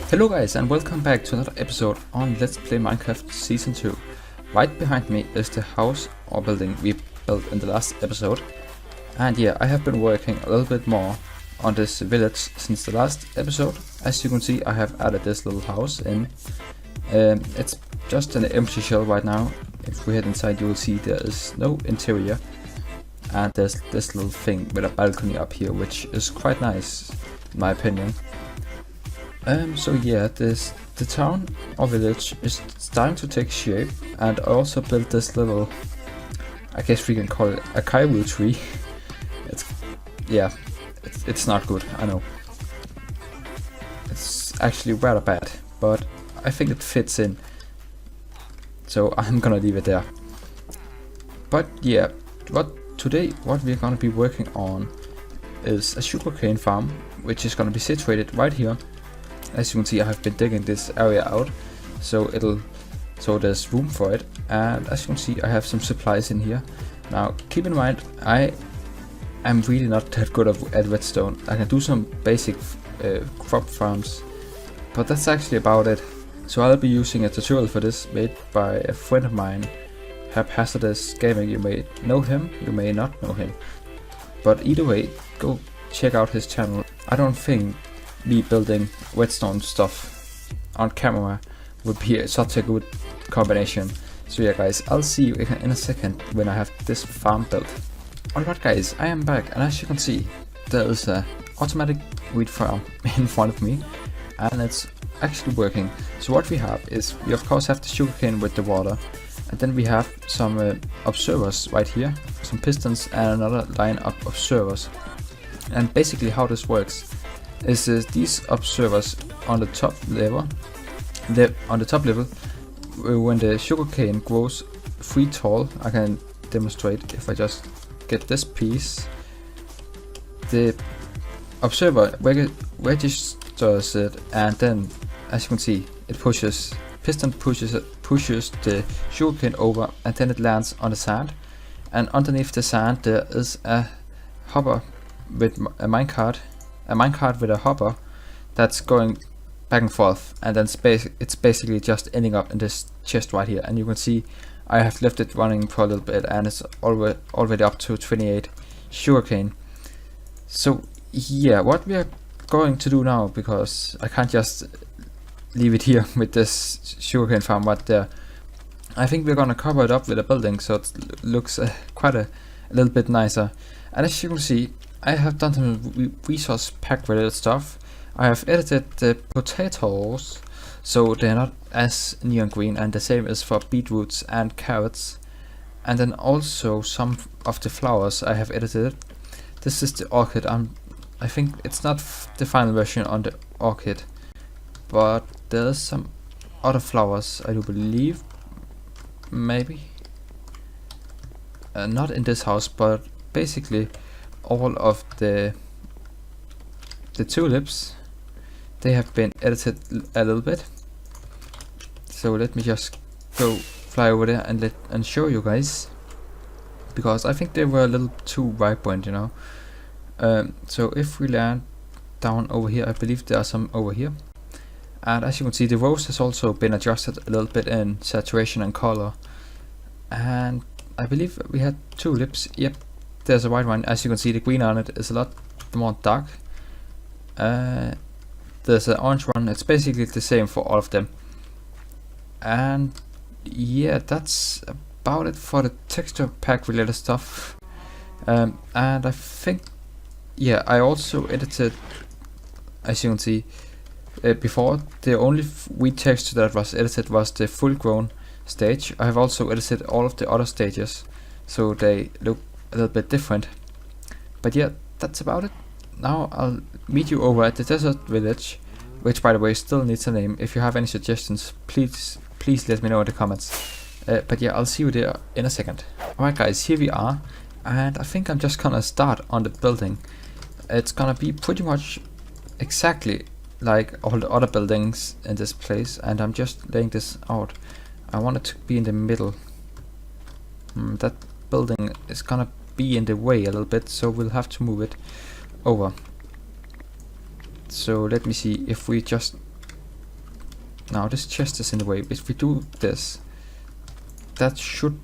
Hello guys and welcome back to another episode on Let's Play Minecraft Season 2. Right behind me is the house or building we built in the last episode. And yeah, I have been working a little bit more on this village since the last episode. As you can see, I have added this little house in. It's just an empty shell right now. If we head inside, you will see there is no interior. And there's this little thing with a balcony up here, which is quite nice in my opinion. So yeah, the town or village is starting to take shape, and I also built this little, I guess we can call it a kaiwu tree. It's not good, I know. It's actually rather bad, but I think it fits in. So I'm gonna leave it there. But yeah, today what we're gonna be working on is a sugarcane farm, which is gonna be situated right here. As you can see, I have been digging this area out, so there's room for it. And as you can see, I have some supplies in here. Now, keep in mind, I am really not that good at redstone. I can do some basic crop farms, but that's actually about it. So I'll be using a tutorial for this made by a friend of mine, Haphazardous Gaming. You may know him, you may not know him, but either way, go check out his channel. I don't think me building redstone stuff on camera would be such a good combination. So yeah guys, I'll see you in a second when I have this farm built. Alright guys, I am back, and as you can see, there is a automatic wheat farm in front of me, and it's actually working. So what we have is, we of course have the sugarcane with the water, and then we have some observers right here, some pistons and another line of observers. And basically how this works is these observers on the top level, when the sugarcane grows 3 tall, I can demonstrate if I just get this piece. The observer registers it, and then as you can see, it pushes the sugarcane over, and then it lands on the sand. And underneath the sand there is a hopper with a minecart with a hopper that's going back and forth, and then it's basically just ending up in this chest right here. And you can see I have left it running for a little bit, and it's already up to 28 sugarcane. So yeah, what we are going to do now, because I can't just leave it here with this sugarcane farm right there, I think we're gonna cover it up with a building so it looks quite a little bit nicer. And as you can see, I have done some resource pack related stuff. I have edited the potatoes so they're not as neon green, and the same is for beetroots and carrots. And then also some of the flowers I have edited. This is the orchid. I think it's not the final version on the orchid, but there's some other flowers, I do believe. Maybe not in this house, but basically all of the tulips, they have been edited a little bit. So let me just go fly over there and show you guys, because I think they were a little too vibrant, you know. So if we land down over here, I believe there are some over here. And as you can see, the rose has also been adjusted a little bit in saturation and color. And I believe we had tulips. Yep, there's a white one. As you can see, the green on it is a lot more dark. There's an orange one. It's basically the same for all of them. And yeah, that's about it for the texture pack related stuff. And I think, yeah, I also edited, as you can see, before the only wheat texture that was edited was the full grown stage. I have also edited all of the other stages so they look a little bit different. But yeah, that's about it. Now I'll meet you over at the desert village, which by the way still needs a name. If you have any suggestions, please let me know in the comments. But yeah, I'll see you there in a second. Alright guys, here we are, and I think I'm just gonna start on the building. It's gonna be pretty much exactly like all the other buildings in this place, and I'm just laying this out. I want it to be in the middle. That building is gonna be in the way a little bit, so we'll have to move it over. So let me see if we just now this chest is in the way. If we do this, that should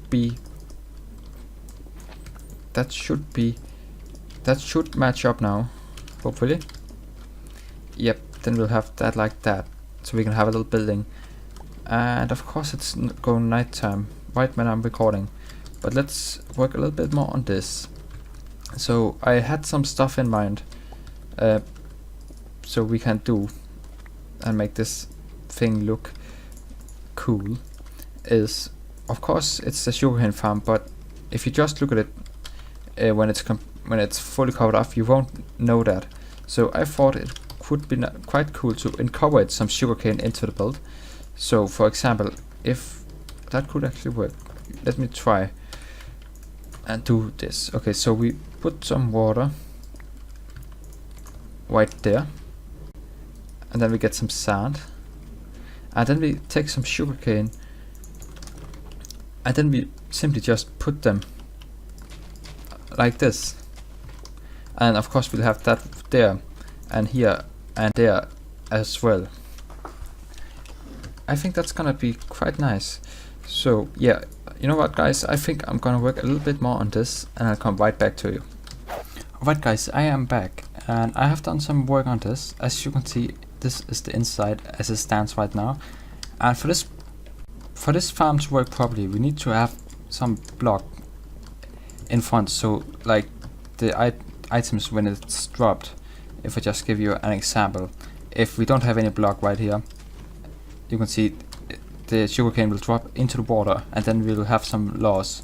match up now, hopefully. Yep, then we'll have that like that, so we can have a little building. And of course it's going nighttime right when I'm recording, but let's work a little bit more on this. So I had some stuff in mind, so we can do and make this thing look cool. Is of course it's the sugarcane farm, but if you just look at it when it's fully covered up, you won't know that. So I thought it would be quite cool to incorporate some sugarcane into the build. So for example, if that could actually work, let me try and do this. Okay, so we put some water right there, and then we get some sand, and then we take some sugarcane, and then we simply just put them like this. And of course we'll have that there and here and there as well. I think that's gonna be quite nice. So yeah, you know what guys, I think I'm gonna work a little bit more on this and I'll come right back to you. Alright guys, I am back and I have done some work on this. As you can see, this is the inside as it stands right now. And for this farm to work properly, we need to have some block in front, so like the items when it's dropped. If I just give you an example, if we don't have any block right here, you can see the sugarcane will drop into the water, and then we'll have some loss,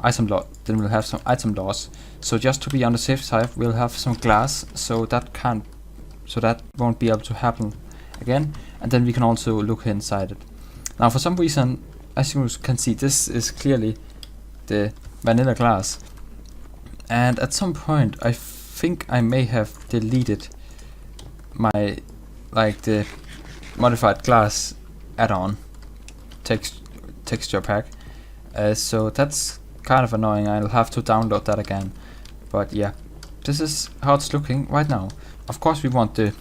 then we'll have some item loss. So just to be on the safe side, we'll have some glass, so that won't be able to happen again. And then we can also look inside it. Now for some reason, as you can see, this is clearly the vanilla glass, and at some point I think I may have deleted my the modified glass add-on texture pack, so that's kind of annoying. I'll have to download that again. But yeah, this is how it's looking right now. Of course we want the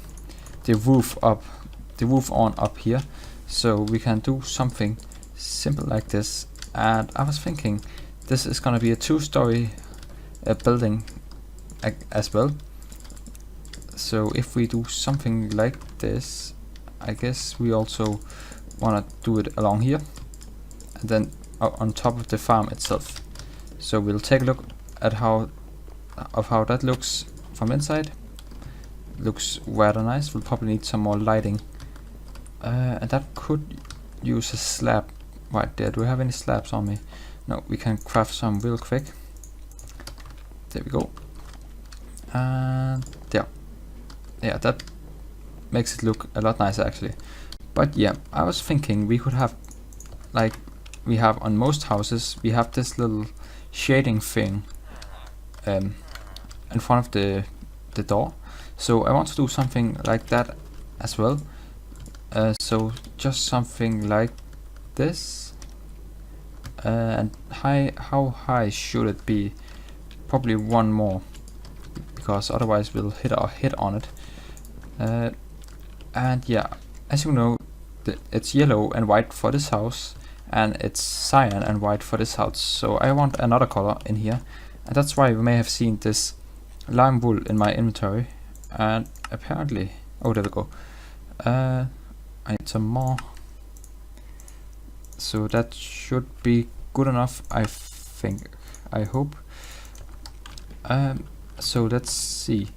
roof on up here, so we can do something simple like this. And I was thinking this is gonna be a 2-story building as well. So if we do something like this, I guess we also want to do it along here, and then on top of the farm itself. So we'll take a look at how that looks from inside. Looks rather nice. We'll probably need some more lighting, and that could use a slab right there. Do we have any slabs on me? No, we can craft some real quick. There we go. And yeah, that makes it look a lot nicer actually. But yeah, I was thinking we could have, like we have on most houses, we have this little shading thing in front of the door. So I want to do something like that as well. So just something like this. And how high should it be? Probably one more, because otherwise we'll hit our head on it. And yeah, as you know, it's yellow and white for this house, and it's cyan and white for this house. So I want another color in here, and that's why we may have seen this lime wool in my inventory. And apparently, oh, there we go. I need some more. So that should be good enough, I think. I hope. So let's see.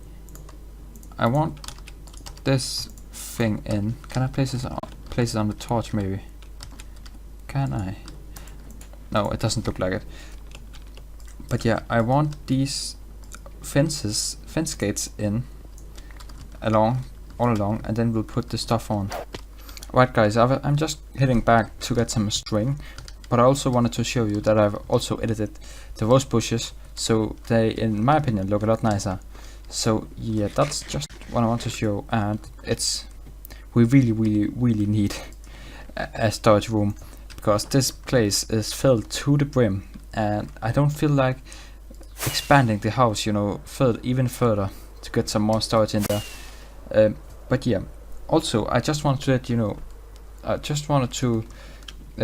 I want this thing in. Can I place it on the torch maybe? Can I? No, it doesn't look like it. But yeah, I want these fence gates in all along, and then we'll put the stuff on. Right guys, I'm just heading back to get some string, but I also wanted to show you that I've also edited the rose bushes, so they, in my opinion, look a lot nicer. So yeah, that's just what I want to show, and we really need a storage room, because this place is filled to the brim, and I don't feel like expanding the house, you know, even further to get some more storage in there. But yeah, also I just want to let you know I just wanted to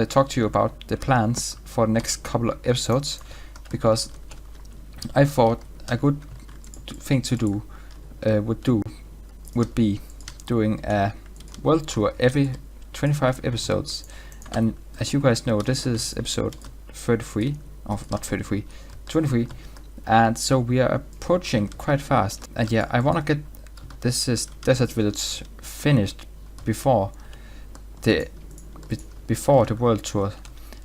talk to you about the plans for the next couple of episodes, because I thought a good thing to do would be doing a world tour every 25 episodes. And as you guys know, this is episode 33, or not 33, 23, and so we are approaching quite fast. And yeah, I want to get this desert village finished before the world tour,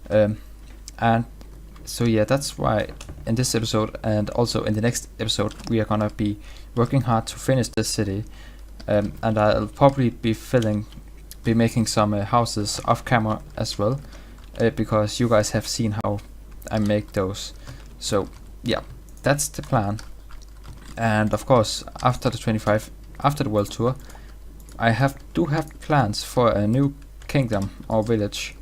and so yeah, that's why in this episode and also in the next episode we are gonna be working hard to finish this city, and I'll probably be making some houses off camera as well, because you guys have seen how I make those. So yeah, that's the plan. And of course, after the world tour, I do have plans for a new kingdom or village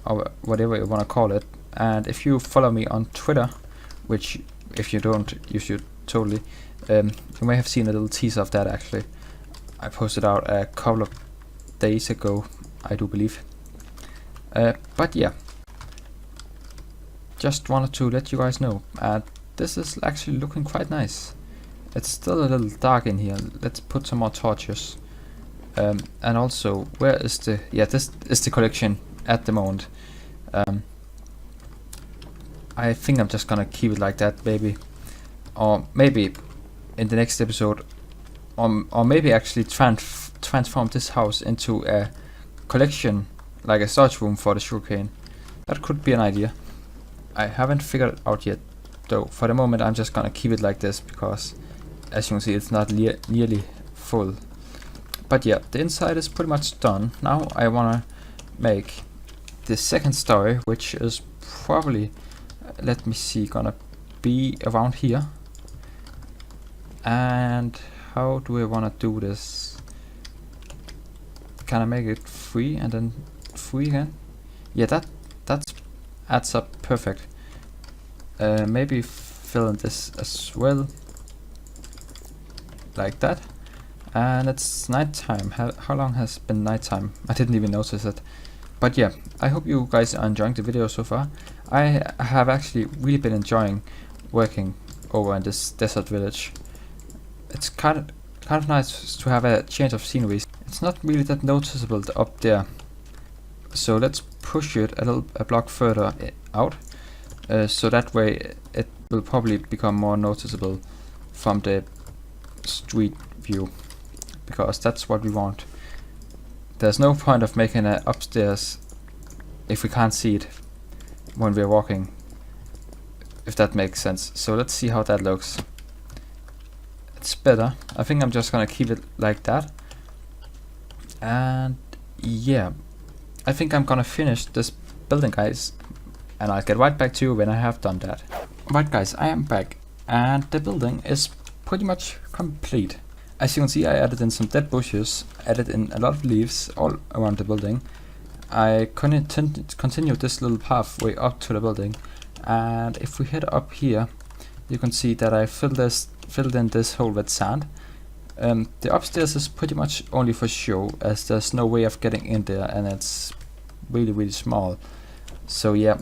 or whatever you want to call it. And if you follow me on Twitter, which if you don't, you should totally, you may have seen a little teaser of that. Actually, I posted out a couple of days ago, I do believe. But yeah, just wanted to let you guys know. This is actually looking quite nice. It's still a little dark in here. Let's put some more torches. And also, where is the... Yeah, this is the collection at the moment. I think I'm just gonna keep it like that, maybe. Or maybe in the next episode, or maybe actually transform this house into a collection, like a storage room for the sugarcane. That could be an idea. I haven't figured it out yet, though. For the moment, I'm just gonna keep it like this, because as you can see, it's not nearly full. But yeah, the inside is pretty much done. Now I wanna make the second story, which is probably, let me see, gonna be around here. And how do I wanna do this? Can I make it 3 and then 3 again? Yeah, that adds up perfect. Maybe fill in this as well, like that. And it's nighttime. How long has been nighttime? I didn't even notice it. But yeah, I hope you guys are enjoying the video so far. I have actually really been enjoying working over in this desert village. It's kind of nice to have a change of scenery. It's not really that noticeable up there, so let's push it a block further out, so that way it will probably become more noticeable from the street view, because that's what we want. There's no point of making it upstairs if we can't see it when we're walking, if that makes sense. So let's see how that looks. It's better. I think I'm just gonna keep it like that. And yeah, I think I'm gonna finish this building, guys, and I'll get right back to you when I have done that. Right guys, I am back, and the building is pretty much complete. As you can see, I added in some dead bushes, added in a lot of leaves all around the building. I continued this little pathway up to the building, and if we head up here, you can see that I filled in this hole with sand. The upstairs is pretty much only for show, as there's no way of getting in there, and it's really small. So yeah,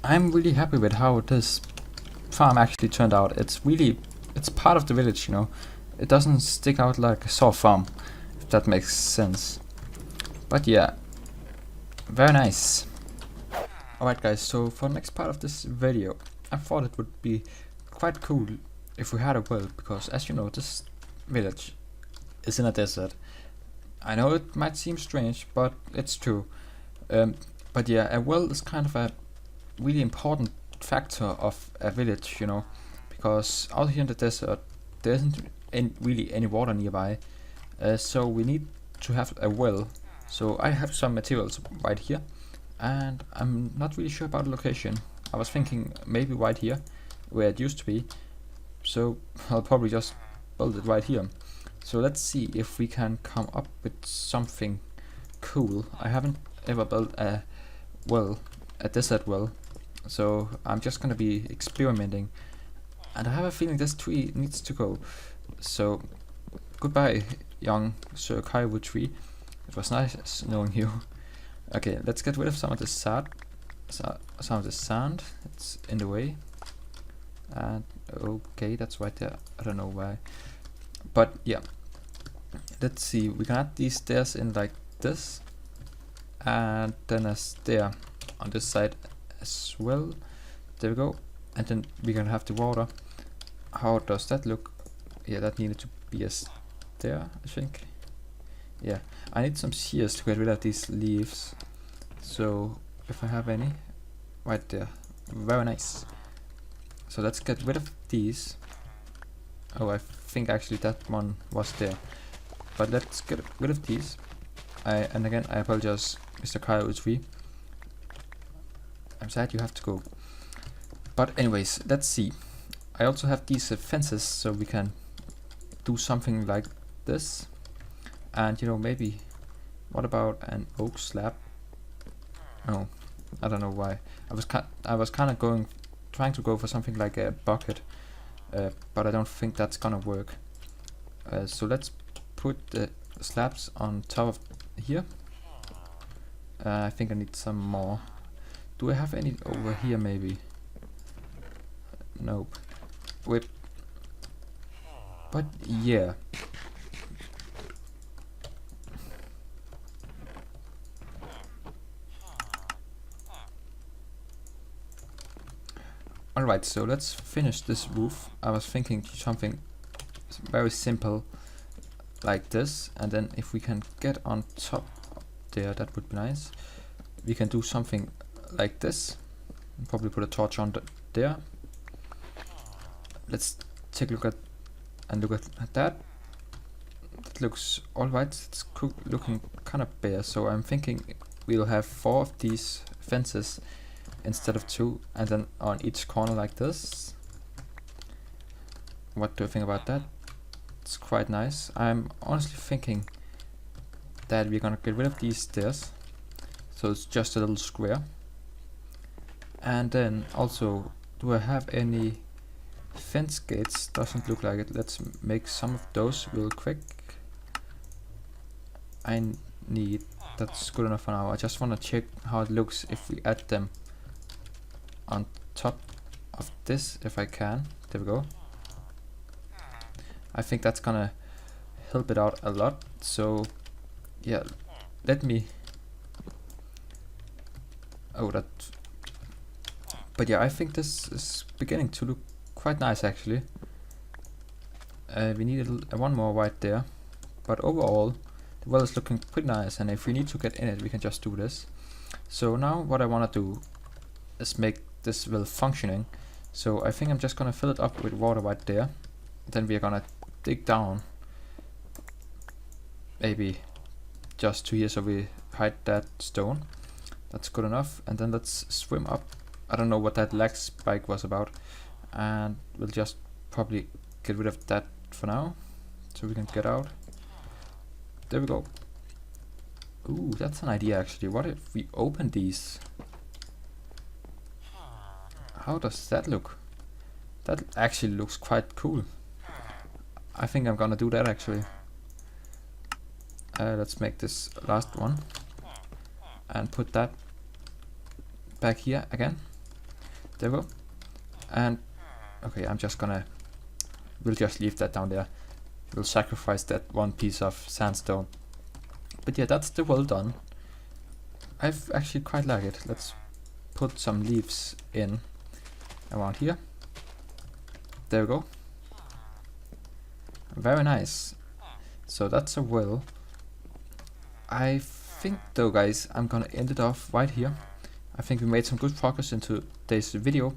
I'm really happy with how this farm actually turned out. It's part of the village, you know. It doesn't stick out like a saw farm, if that makes sense. But yeah, very nice. Alright guys, so for the next part of this video, I thought it would be quite cool if we had a well, because as you know, this village is in a desert. I know it might seem strange, but it's true. But yeah, a well is kind of a really important factor of a village, you know, because out here in the desert there isn't really any water nearby, so we need to have a well. So I have some materials right here, and I'm not really sure about the location. I was thinking maybe right here where it used to be, so I'll probably just build it right here. So let's see if we can come up with something cool. I haven't ever built a well, a desert well, so I'm just gonna be experimenting, and I have a feeling this tree needs to go. So goodbye, young Sir Kaiwu tree. It was nice knowing you. Okay, let's get rid of some of the sand. Some of the sand. It's in the way. And okay, that's right there. I don't know why. But yeah. Let's see. We can add these stairs in like this. And then a stair on this side as well. There we go. And then we can have the water. How does that look? Yeah, that needed to be a stair, I think. Yeah, I need some shears to get rid of these leaves. So if I have any, right there. Very nice. So let's get rid of these. Oh, I think actually that one was there. But let's get rid of these. And again, I apologize, Mr. Kyle 3. I'm sad you have to go. But anyways, let's see. I also have these fences, so we can do something like this. And you know, maybe, what about an oak slab? Oh, I don't know why. I was kind of trying to go for something like a bucket, but I don't think that's gonna work. So let's put the slabs on top of here. I think I need some more. Do I have any over here maybe? Nope. Whip. But yeah. Alright, so let's finish this roof. I was thinking something very simple like this, and then if we can get on top there, that would be nice. We can do something like this. Probably put a torch on there. Let's take a look at that. That looks alright. It's looking kind of bare, so I'm thinking we'll have 4 of these fences instead of 2, and then on each corner like this. What do you think about that? It's quite nice. I'm honestly thinking that we're gonna get rid of these stairs, so it's just a little square. And then also, do I have any fence gates? Doesn't look like it. Let's make some of those real quick. That's good enough for now. I just want to check how it looks if we add them on top of this, if I can. There we go. I think that's gonna help it out a lot. So yeah, let me. Oh, that. But yeah, I think this is beginning to look quite nice actually. We need one more white there, but overall the well is looking pretty nice, and if we need to get in it, we can just do this. So now what I want to do is make this well functioning. So I think I'm just gonna fill it up with water right there. Then we are gonna dig down, maybe just to here, so we hide that stone. That's good enough. And then let's swim up. I don't know what that lag spike was about, and we'll just probably get rid of that for now, so we can get out. There we go. Ooh, that's an idea actually. What if we open these? How does that look? That actually looks quite cool. I think I'm gonna do that actually. Let's make this last one and put that back here again. There we go. And okay, we'll just leave that down there. We'll sacrifice that one piece of sandstone. But yeah, that's the well done. I've actually quite like it. Let's put some leaves in around here. There we go. Very nice. So that's a well. I think though, guys, I'm gonna end it off right here. I think we made some good progress into today's video.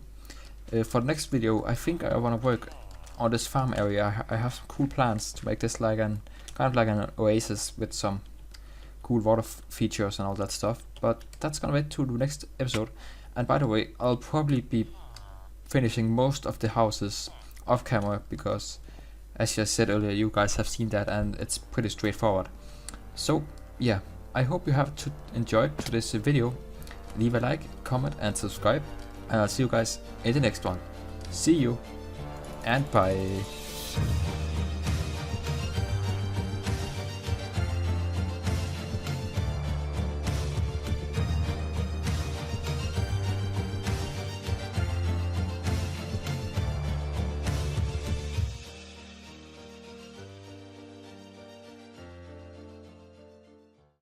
For the next video, I think I want to work on this farm area. I have some cool plans to make this like kind of like an oasis with some cool water features and all that stuff. But that's gonna wait to the next episode. And by the way, I'll probably be finishing most of the houses off camera, because as I said earlier, you guys have seen that and it's pretty straightforward. So yeah, I hope you have enjoyed today's video. Leave a like, comment and subscribe, and I'll see you guys in the next one. See you and bye.